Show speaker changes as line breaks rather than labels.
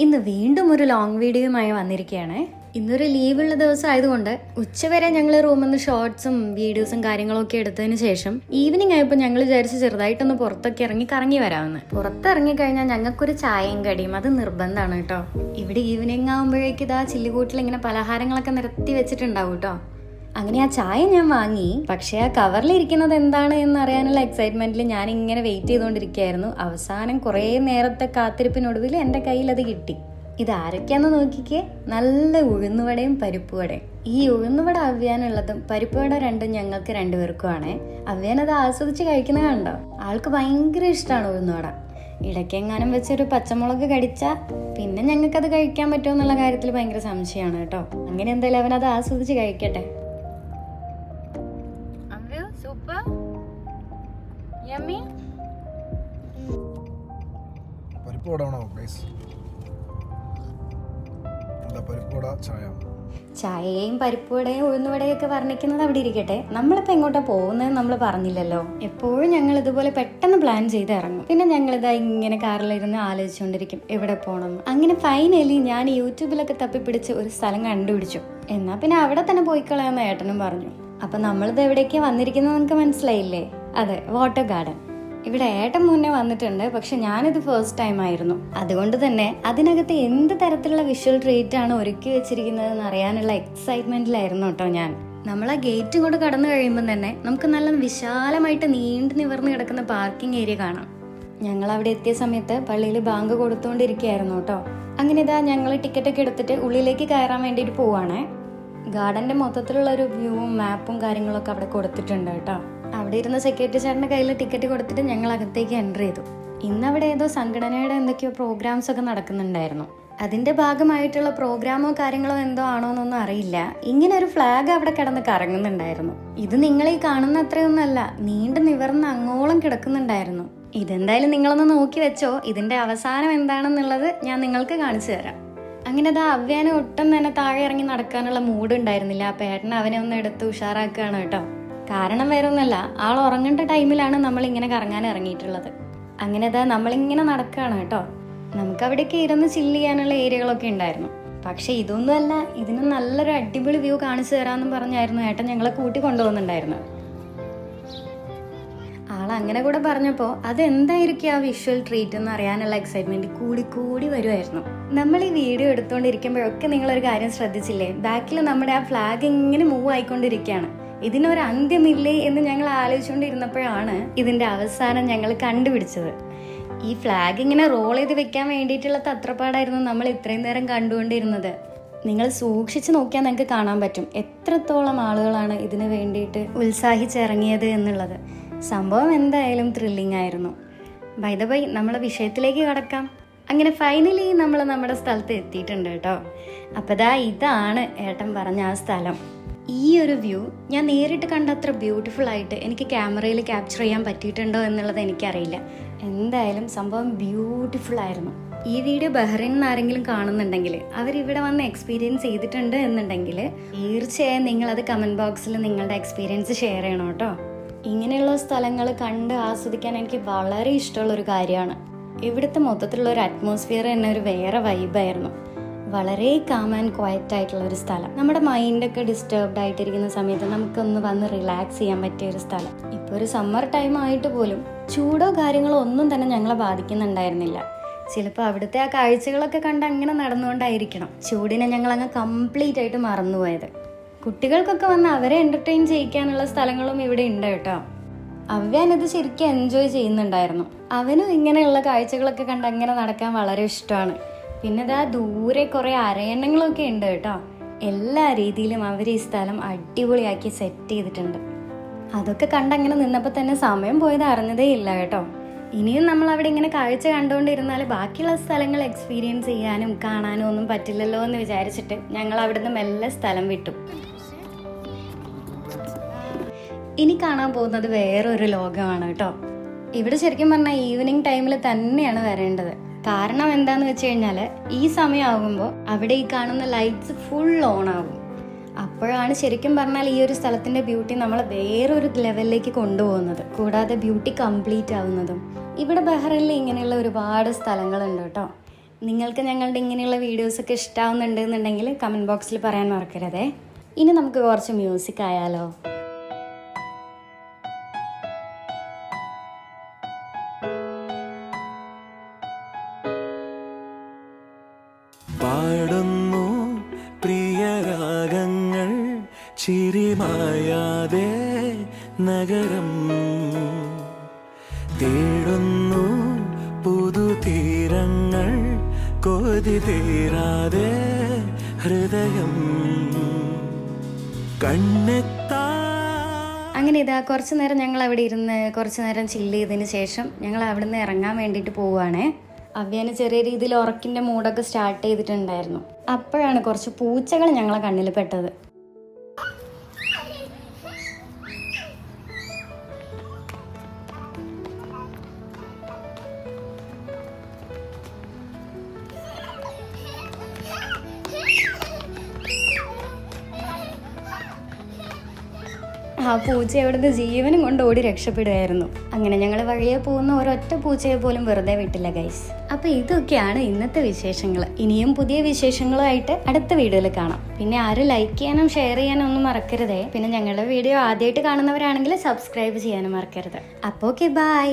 ഇന്ന് വീണ്ടും ഒരു ലോങ് വീഡിയോയുമായി വന്നിരിക്കുകയാണ്. ഇന്നൊരു ലീവുള്ള ദിവസം ആയതുകൊണ്ട് ഉച്ചവരെ ഞങ്ങൾ റൂമിൽ നിന്ന് ഷോർട്സും വീഡിയോസും കാര്യങ്ങളൊക്കെ എടുത്തതിന് ശേഷം ഈവനിങ് ആയപ്പോൾ ഞങ്ങൾ വിചാരിച്ച് ചെറുതായിട്ടൊന്ന് പുറത്തൊക്കെ ഇറങ്ങി കറങ്ങി വരാമെന്ന്. പുറത്തിറങ്ങി കഴിഞ്ഞാൽ ഞങ്ങൾക്കൊരു ചായയും കടിയും അത് നിർബന്ധമാണ് കേട്ടോ. ഇവിടെ ഈവനിങ് ആകുമ്പോഴേക്കും ഇതാ ചില്ലുകൂട്ടിൽ ഇങ്ങനെ പലഹാരങ്ങളൊക്കെ നിരത്തി വെച്ചിട്ടുണ്ടാവും കേട്ടോ. അങ്ങനെ ആ ചായ ഞാൻ വാങ്ങി. പക്ഷെ ആ കവറിലിരിക്കുന്നത് എന്താണ് എന്നറിയാനുള്ള എക്സൈറ്റ്മെന്റിൽ ഞാൻ ഇങ്ങനെ വെയിറ്റ് ചെയ്തുകൊണ്ടിരിക്കുകയായിരുന്നു. അവസാനം കുറേ നേരത്തെ കാത്തിരിപ്പിനൊടുവിൽ എൻ്റെ കയ്യിൽ അത് കിട്ടി. ഇത് ആരൊക്കെയാന്ന് നോക്കിക്കേ, നല്ല ഉഴുന്നുവടയും പരിപ്പുവടയും. ഈ ഉഴുന്നുവട അവ്യാനുള്ളതും പരിപ്പുവട രണ്ടും ഞങ്ങൾക്ക് രണ്ടുപേർക്കുമാണ്. അവ്യാനത് ആസ്വദിച്ച് കഴിക്കുന്നത് കണ്ടോ. ആൾക്ക് ഭയങ്കര ഇഷ്ടമാണ് ഉഴുന്നുവട. ഇടയ്ക്കെങ്ങാനും വെച്ചൊരു പച്ചമുളക് കടിച്ചാൽ പിന്നെ ഞങ്ങൾക്കത് കഴിക്കാൻ പറ്റുമോ എന്നുള്ള കാര്യത്തിൽ ഭയങ്കര സംശയമാണ് കേട്ടോ. അങ്ങനെ എന്തായാലും അവനത് ആസ്വദിച്ച് കഴിക്കട്ടെ. Super. Yummy. ചായയും പരിപ്പുവടയും ഉഴുന്നുവടയൊക്കെ വർണ്ണിക്കുന്നത് അവിടെ ഇരിക്കട്ടെ. നമ്മളിപ്പോ എങ്ങോട്ടാ പോകുന്നത് നമ്മൾ പറഞ്ഞില്ലല്ലോ. എപ്പോഴും ഞങ്ങൾ ഇതുപോലെ പെട്ടെന്ന് പ്ലാൻ ചെയ്ത് ഇറങ്ങും. പിന്നെ ഞങ്ങളിതാ ഇങ്ങനെ കാറിലിരുന്ന് ആലോചിച്ചുകൊണ്ടിരിക്കും എവിടെ പോകണം. അങ്ങനെ ഫൈനലി ഞാൻ യൂട്യൂബിലൊക്കെ തപ്പിപ്പിടിച്ച് ഒരു സ്ഥലം കണ്ടുപിടിച്ചു. എന്നാ പിന്നെ അവിടെ തന്നെ പോയി കളയാന്ന് ഏട്ടനും പറഞ്ഞു. അപ്പൊ നമ്മളിത് എവിടേക്കാ വന്നിരിക്കുന്നത് നിങ്ങൾക്ക് മനസ്സിലായില്ലേ? അതെ, വാട്ടർ ഗാർഡൻ. ഇവിടെ ഏട്ടൻ മുന്നേ വന്നിട്ടുണ്ട്, പക്ഷെ ഞാനിത് ഫസ്റ്റ് ടൈം ആയിരുന്നു. അതുകൊണ്ട് തന്നെ അതിനകത്ത് എന്ത് തരത്തിലുള്ള വിഷ്വൽ ട്രീറ്റ് ആണ് ഒരുക്കി വെച്ചിരിക്കുന്നതെന്ന് അറിയാനുള്ള എക്സൈറ്റ്മെന്റിലായിരുന്നു കേട്ടോ ഞാൻ. നമ്മൾ ആ ഗേറ്റും കൂടെ കടന്നു കഴിയുമ്പോൾ തന്നെ നമുക്ക് നല്ല വിശാലമായിട്ട് നീണ്ടു നിവർന്ന് കിടക്കുന്ന പാർക്കിംഗ് ഏരിയ കാണാം. ഞങ്ങൾ അവിടെ എത്തിയ സമയത്ത് പള്ളിയിൽ ബാങ്ക് കൊടുത്തുകൊണ്ടിരിക്കുകയായിരുന്നു കേട്ടോ. അങ്ങനെ ഇതാ ഞങ്ങൾ ടിക്കറ്റൊക്കെ എടുത്തിട്ട് ഉള്ളിലേക്ക് കയറാൻ വേണ്ടിയിട്ട് പോവാണേ. ഗാർഡന്റെ മൊത്തത്തിലുള്ള ഒരു വ്യൂവും മാപ്പും കാര്യങ്ങളൊക്കെ അവിടെ കൊടുത്തിട്ടുണ്ട് കേട്ടോ. അവിടെ ഇരുന്ന സെക്യൂരിറ്റി ചേട്ടന്റെ കയ്യിൽ ടിക്കറ്റ് കൊടുത്തിട്ട് ഞങ്ങൾ അകത്തേക്ക് എൻ്റർ ചെയ്തു. ഇന്ന് അവിടെ ഏതോ സംഘടനയുടെ എന്തൊക്കെയോ പ്രോഗ്രാംസ് ഒക്കെ നടക്കുന്നുണ്ടായിരുന്നു. അതിന്റെ ഭാഗമായിട്ടുള്ള പ്രോഗ്രാമോ കാര്യങ്ങളോ എന്തോ ആണോ എന്നൊന്നും അറിയില്ല. ഇങ്ങനെ ഒരു ഫ്ലാഗ് അവിടെ കിടന്ന് കറങ്ങുന്നുണ്ടായിരുന്നു. ഇത് നിങ്ങൾ ഈ കാണുന്ന അത്രയൊന്നല്ല, നീണ്ടു നിവർന്ന് അങ്ങോളം കിടക്കുന്നുണ്ടായിരുന്നു. ഇതെന്തായാലും നിങ്ങളൊന്ന് നോക്കി വെച്ചോ. ഇതിന്റെ അവസാനം എന്താണെന്നുള്ളത് ഞാൻ നിങ്ങൾക്ക് കാണിച്ചു തരാം. അങ്ങനെ അതാ അവ്യാനെ ഒട്ടും തന്നെ താഴെ ഇറങ്ങി നടക്കാനുള്ള മൂഡ് ഉണ്ടായിരുന്നില്ല. അപ്പൊ ഏട്ടൻ അവനെ ഒന്ന് എടുത്ത് ഉഷാറാക്കുകയാണ് കേട്ടോ. കാരണം വേറെ ഒന്നല്ല, ആൾ ഉറങ്ങേണ്ട ടൈമിലാണ് നമ്മൾ ഇങ്ങനെ കറങ്ങാൻ ഇറങ്ങിയിട്ടുള്ളത്. അങ്ങനെ അതാ നമ്മളിങ്ങനെ നടക്കുകയാണ് കേട്ടോ. നമുക്ക് അവിടേക്ക് ഇരുന്ന് ചില്ല് ചെയ്യാനുള്ള ഏരിയകളൊക്കെ ഉണ്ടായിരുന്നു. പക്ഷെ ഇതൊന്നുമല്ല, ഇതിന് നല്ലൊരു അടിപൊളി വ്യൂ കാണിച്ചു തരാമെന്നും പറഞ്ഞായിരുന്നു ഏട്ടൻ ഞങ്ങളെ കൂട്ടി കൊണ്ടുപോകുന്നുണ്ടായിരുന്നു. ആളങ്ങനെ കൂടെ പറഞ്ഞപ്പോൾ അതെന്തായിരിക്കും ആ വിഷ്വൽ ട്രീറ്റ് എന്ന് അറിയാനുള്ള എക്സൈറ്റ്മെന്റ് കൂടി വരുമായിരുന്നു. നമ്മൾ ഈ വീഡിയോ എടുത്തുകൊണ്ടിരിക്കുമ്പോഴൊക്കെ നിങ്ങളൊരു കാര്യം ശ്രദ്ധിച്ചില്ലേ? ബാക്കിൽ നമ്മുടെ ആ ഫ്ലാഗ് ഇങ്ങനെ മൂവ് ആയിക്കൊണ്ടിരിക്കുകയാണ്. ഇതിനൊരു അന്ത്യമില്ലേ എന്ന് ഞങ്ങൾ ആലോചിച്ചുകൊണ്ടിരുന്നപ്പോഴാണ് ഇതിന്റെ അവസാനം ഞങ്ങൾ കണ്ടുപിടിച്ചത്. ഈ ഫ്ലാഗ് ഇങ്ങനെ റോൾ ചെയ്ത് വെക്കാൻ വേണ്ടിയിട്ടുള്ള തത്രപ്പാടായിരുന്നു നമ്മൾ ഇത്രയും നേരം കണ്ടുകൊണ്ടിരുന്നത്. നിങ്ങൾ സൂക്ഷിച്ച് നോക്കിയാൽ നിങ്ങൾക്ക് കാണാൻ പറ്റും എത്രത്തോളം ആളുകളാണ് ഇതിനു വേണ്ടിയിട്ട് ഉത്സാഹിച്ചിറങ്ങിയത് എന്നുള്ളത്. സംഭവം എന്തായാലും ത്രില്ലിംഗ് ആയിരുന്നു. ബൈ ദ ബൈ, നമ്മളെ വിഷയത്തിലേക്ക് കടക്കാം. അങ്ങനെ ഫൈനലി നമ്മൾ നമ്മുടെ സ്ഥലത്ത് എത്തിയിട്ടുണ്ട് കേട്ടോ. അപ്പോൾ ഇതാണ് ഏട്ടൻ പറഞ്ഞ ആ സ്ഥലം. ഈ ഒരു വ്യൂ ഞാൻ നേരിട്ട് കണ്ട അത്ര ബ്യൂട്ടിഫുൾ ആയിട്ട് എനിക്ക് ക്യാമറയിൽ ക്യാപ്ചർ ചെയ്യാൻ പറ്റിയിട്ടുണ്ടോ എന്നുള്ളത് എനിക്കറിയില്ല. എന്തായാലും സംഭവം ബ്യൂട്ടിഫുൾ ആയിരുന്നു. ഈ വീഡിയോ ബഹ്റൈനിൽ നിന്ന് ആരെങ്കിലും കാണുന്നുണ്ടെങ്കിൽ, അവരിവിടെ വന്ന് എക്സ്പീരിയൻസ് ചെയ്തിട്ടുണ്ട് എന്നുണ്ടെങ്കിൽ തീർച്ചയായും നിങ്ങളത് കമൻറ്റ് ബോക്സിൽ നിങ്ങളുടെ എക്സ്പീരിയൻസ് ഷെയർ ചെയ്യണം കേട്ടോ. ഇങ്ങനെയുള്ള സ്ഥലങ്ങൾ കണ്ട് ആസ്വദിക്കാൻ എനിക്ക് വളരെ ഇഷ്ടമുള്ളൊരു കാര്യമാണ്. ഇവിടുത്തെ മൊത്തത്തിലുള്ള ഒരു അറ്റ്മോസ്ഫിയർ തന്നെ ഒരു വേറെ വൈബായിരുന്നു. വളരെ കാം ആൻഡ് ക്വയറ്റ് ആയിട്ടുള്ള ഒരു സ്ഥലം. നമ്മുടെ മൈൻഡൊക്കെ ഡിസ്റ്റർബ്ഡ് ആയിട്ടിരിക്കുന്ന സമയത്ത് നമുക്കൊന്ന് വന്ന് റിലാക്സ് ചെയ്യാൻ പറ്റിയ ഒരു സ്ഥലം. ഇപ്പോൾ ഒരു സമ്മർ ടൈം ആയിട്ട് പോലും ചൂടോ കാര്യങ്ങളോ ഒന്നും തന്നെ ഞങ്ങളെ ബാധിക്കുന്നുണ്ടായിരുന്നില്ല. ചിലപ്പോൾ അവിടുത്തെ ആ കാഴ്ചകളൊക്കെ കണ്ട് അങ്ങനെ നടന്നുകൊണ്ടായിരിക്കണം ചൂടിനെ ഞങ്ങളങ്ങ് കംപ്ലീറ്റ് ആയിട്ട് മറന്നുപോയത്. കുട്ടികൾക്കൊക്കെ വന്ന് അവരെ എന്റർടൈൻ ചെയ്യിക്കാനുള്ള സ്ഥലങ്ങളും ഇവിടെ ഉണ്ട് കേട്ടോ. അവ്യാനത് ശരിക്കും എൻജോയ് ചെയ്യുന്നുണ്ടായിരുന്നു. അവനും ഇങ്ങനെയുള്ള കാഴ്ചകളൊക്കെ കണ്ട് അങ്ങനെ നടക്കാൻ വളരെ ഇഷ്ടമാണ്. പിന്നെ ദൂരെ കുറെ അരയണ്ണങ്ങളൊക്കെ ഉണ്ട് കേട്ടോ. എല്ലാ രീതിയിലും അവർ ഈ സ്ഥലം അടിപൊളിയാക്കി സെറ്റ് ചെയ്തിട്ടുണ്ട്. അതൊക്കെ കണ്ടങ്ങനെ നിന്നപ്പോൾ തന്നെ സമയം പോയത് അറിഞ്ഞതേ ഇല്ല കേട്ടോ. ഇനിയും നമ്മൾ അവിടെ ഇങ്ങനെ കാഴ്ച കണ്ടുകൊണ്ടിരുന്നാൽ ബാക്കിയുള്ള സ്ഥലങ്ങൾ എക്സ്പീരിയൻസ് ചെയ്യാനും കാണാനും ഒന്നും പറ്റില്ലല്ലോ എന്ന് വിചാരിച്ചിട്ട് ഞങ്ങൾ അവിടുന്ന് മെല്ലെ സ്ഥലം വിട്ടു. ഇനി കാണാൻ പോകുന്നത് വേറൊരു ലോകമാണ് കേട്ടോ. ഇവിടെ ശരിക്കും പറഞ്ഞാൽ ഈവനിങ് ടൈമിൽ തന്നെയാണ് വരേണ്ടത്. കാരണം എന്താന്ന് വെച്ച് കഴിഞ്ഞാൽ ഈ സമയമാകുമ്പോൾ അവിടെ ഈ കാണുന്ന ലൈറ്റ്സ് ഫുൾ ഓൺ ആകും. അപ്പോഴാണ് ശരിക്കും പറഞ്ഞാൽ ഈ ഒരു സ്ഥലത്തിന്റെ ബ്യൂട്ടി നമ്മളെ വേറൊരു ലെവലിലേക്ക് കൊണ്ടുപോകുന്നത്, കൂടാതെ ബ്യൂട്ടി കംപ്ലീറ്റ് ആവുന്നതും. ഇവിടെ ബഹ്റൈനിൽ ഇങ്ങനെയുള്ള ഒരുപാട് സ്ഥലങ്ങളുണ്ട് കേട്ടോ. നിങ്ങൾക്ക് ഞങ്ങളുടെ ഇങ്ങനെയുള്ള വീഡിയോസൊക്കെ ഇഷ്ടമാവുന്നുണ്ടെന്നുണ്ടെങ്കിൽ കമൻറ്റ് ബോക്സിൽ പറയാൻ മറക്കരുതേ. ഇനി നമുക്ക് കുറച്ച് മ്യൂസിക് ആയാലോ?
പാടുന്നു പ്രിയരാഗങ്ങൾ ചിരിമായാതെ നഗരം തേടുന്നു പുതുതീരങ്ങൾ കൊതി തീരാതെ ഹൃദയം കണ്ണെത്താ.
അങ്ങനെ ഇതാ കുറച്ച് നേരം ഞങ്ങൾ അവിടെ ഇരുന്ന് കുറച്ച് നേരം ചില്ല് ചെയ്തതിന് ശേഷം ഞങ്ങൾ അവിടെ നിന്ന് ഇറങ്ങാൻ വേണ്ടിയിട്ട് പോവുകയാണേ. അവ്യാന് ചെറിയ രീതിയിൽ ഉറക്കിൻ്റെ മൂടൊക്കെ സ്റ്റാർട്ട് ചെയ്തിട്ടുണ്ടായിരുന്നു. അപ്പോഴാണ് കുറച്ച് പൂച്ചകൾ ഞങ്ങളെ കണ്ണിൽ പെട്ടത്. ആ പൂച്ച അവിടുന്ന് ജീവനും കൊണ്ട് ഓടി രക്ഷപ്പെടുകയായിരുന്നു. അങ്ങനെ ഞങ്ങൾ വഴിയെ പോകുന്ന ഒരൊറ്റ പൂച്ചയെ പോലും വെറുതെ വിട്ടില്ല ഗൈസ്. അപ്പോൾ ഇതൊക്കെയാണ് ഇന്നത്തെ വിശേഷങ്ങൾ. ഇനിയും പുതിയ വിശേഷങ്ങളുമായിട്ട് അടുത്ത വീഡിയോയിൽ കാണാം. പിന്നെ ആരും ലൈക്ക് ചെയ്യാനും ഷെയർ ചെയ്യാനും ഒന്നും മറക്കരുതേ. പിന്നെ ഞങ്ങളുടെ വീഡിയോ ആദ്യമായിട്ട് കാണുന്നവരാണെങ്കിൽ സബ്സ്ക്രൈബ് ചെയ്യാനും മറക്കരുത്. അപ്പോൾ ഓക്കെ, ബൈ.